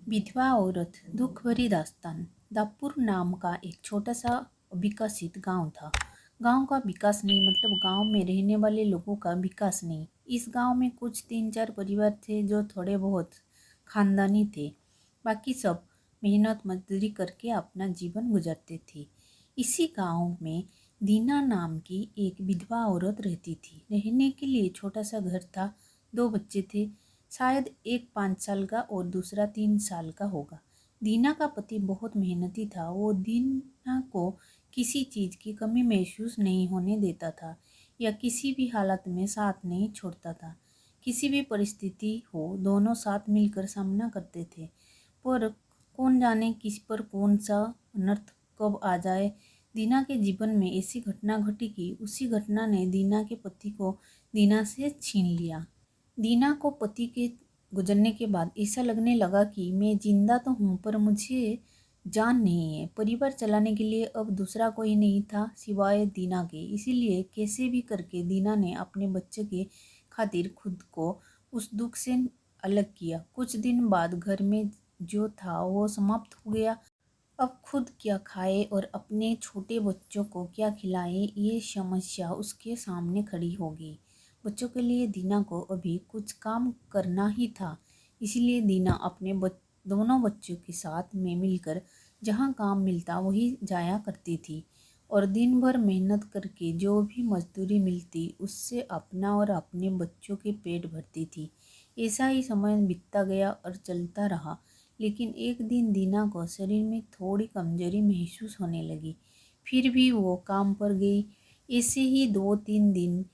विधवा औरत दुख भरी दास्तान। दापुर नाम का एक छोटा सा विकसित गांव था। गांव का विकास नहीं मतलब गांव में रहने वाले लोगों का विकास नहीं। इस गांव में कुछ 3-4 परिवार थे जो थोड़े बहुत खानदानी थे। बाकी सब मेहनत मजदूरी करके अपना जीवन गुजारते थे। इसी गांव में दीना नाम की एक विधवा औरत रहती थी। रहने के लिए छोटा सा घर था। 2 बच्चे थे, शायद एक 5 साल का और दूसरा 3 साल का होगा। दीना का पति बहुत मेहनती था। वो दीना को किसी चीज़ की कमी महसूस नहीं होने देता था या किसी भी हालत में साथ नहीं छोड़ता था। किसी भी परिस्थिति हो दोनों साथ मिलकर सामना करते थे। पर कौन जाने किस पर कौन सा अनर्थ कब आ जाए। दीना के जीवन में ऐसी घटना घटी कि उसी घटना ने दीना के पति को दीना से छीन लिया। दीना को पति के गुजरने के बाद ऐसा लगने लगा कि मैं जिंदा तो हूँ पर मुझे जान नहीं है। परिवार चलाने के लिए अब दूसरा कोई नहीं था सिवाय दीना के। इसीलिए कैसे भी करके दीना ने अपने बच्चे के खातिर खुद को उस दुख से अलग किया। कुछ दिन बाद घर में जो था वो समाप्त हो गया। अब खुद क्या खाए और अपने छोटे बच्चों को क्या खिलाए, ये समस्या उसके सामने खड़ी हो गई। बच्चों के लिए दीना को अभी कुछ काम करना ही था। इसलिए दीना अपने दोनों बच्चों के साथ में मिलकर जहाँ काम मिलता वही जाया करती थी और दिन भर मेहनत करके जो भी मजदूरी मिलती उससे अपना और अपने बच्चों के पेट भरती थी। ऐसा ही समय बीतता गया और चलता रहा। लेकिन एक दिन दीना को शरीर में थोड़ी कमजोरी महसूस होने लगी। फिर भी वो काम पर गई। ऐसे ही 2-3 दिन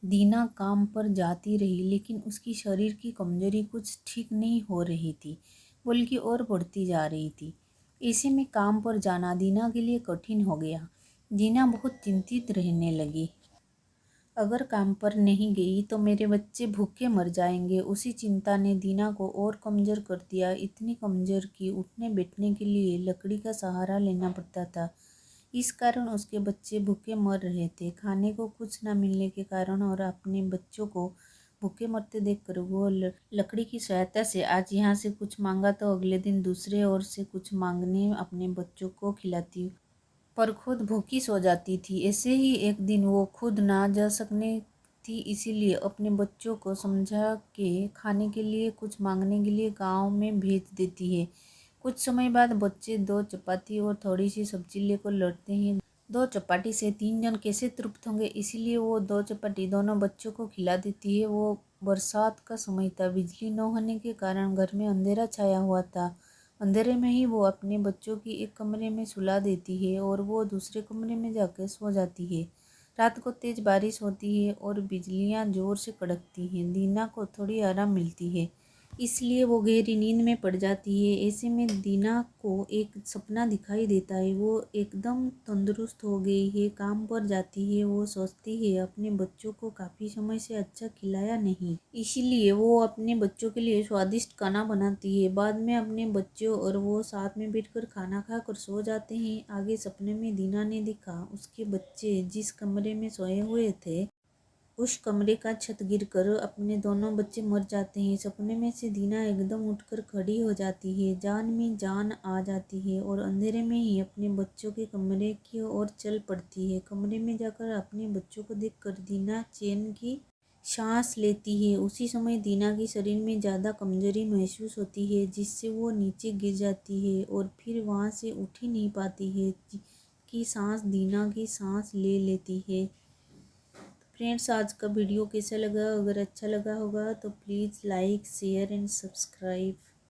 दीना काम पर जाती रही लेकिन उसकी शरीर की कमजोरी कुछ ठीक नहीं हो रही थी बल्कि और बढ़ती जा रही थी। ऐसे में काम पर जाना दीना के लिए कठिन हो गया। दीना बहुत चिंतित रहने लगी। अगर काम पर नहीं गई तो मेरे बच्चे भूखे मर जाएंगे। उसी चिंता ने दीना को और कमज़ोर कर दिया, इतनी कमज़ोर कि उठने बैठने के लिए लकड़ी का सहारा लेना पड़ता था। इस कारण उसके बच्चे भूखे मर रहे थे। खाने को कुछ न मिलने के कारण और अपने बच्चों को भूखे मरते देखकर वो लकड़ी की सहायता से आज यहाँ से कुछ मांगा तो अगले दिन दूसरे ओर से कुछ मांगने अपने बच्चों को खिलाती पर खुद भूखी सो जाती थी। ऐसे ही एक दिन वो खुद ना जा सकने थी, इसीलिए अपने बच्चों को समझा के खाने के लिए कुछ मांगने के लिए गांव में भेज देती है। कुछ समय बाद बच्चे 2 चपाती और थोड़ी सी सब्जी लेकर लौटते हैं। 2 चपाती से 3 जन कैसे तृप्त होंगे, इसीलिए वो 2 चपाती दोनों बच्चों को खिला देती है। वो बरसात का समय था। बिजली न होने के कारण घर में अंधेरा छाया हुआ था। अंधेरे में ही वो अपने बच्चों की एक कमरे में सुला देती है और वो दूसरे कमरे में जाकर सो जाती है। रात को तेज बारिश होती है और बिजलियां जोर से कड़कती हैं। दीना को थोड़ी आराम मिलती है, इसलिए वो गहरी नींद में पड़ जाती है। ऐसे में दीना को एक सपना दिखाई देता है। वो एकदम तंदुरुस्त हो गई है, काम पर जाती है। वो सोचती है अपने बच्चों को काफ़ी समय से अच्छा खिलाया नहीं, इसीलिए वो अपने बच्चों के लिए स्वादिष्ट खाना बनाती है। बाद में अपने बच्चों और वो साथ में बैठकर खाना खाकर सो जाते हैं। आगे सपने में दीना ने देखा उसके बच्चे जिस कमरे में सोए हुए थे उस कमरे का छत गिरकर अपने दोनों बच्चे मर जाते हैं। सपने में से दीना एकदम उठकर खड़ी हो जाती है, जान में जान आ जाती है और अंधेरे में ही अपने बच्चों के कमरे की ओर चल पड़ती है। कमरे में जाकर अपने बच्चों को देखकर दीना चैन की सांस लेती है। उसी समय दीना के शरीर में ज़्यादा कमजोरी महसूस होती है जिससे वो नीचे गिर जाती है और फिर वहाँ से उठ ही नहीं पाती है कि सांस दीना की सांस ले लेती है। फ्रेंड्स, आज का वीडियो कैसा लगा? अगर अच्छा लगा होगा तो please like share and subscribe.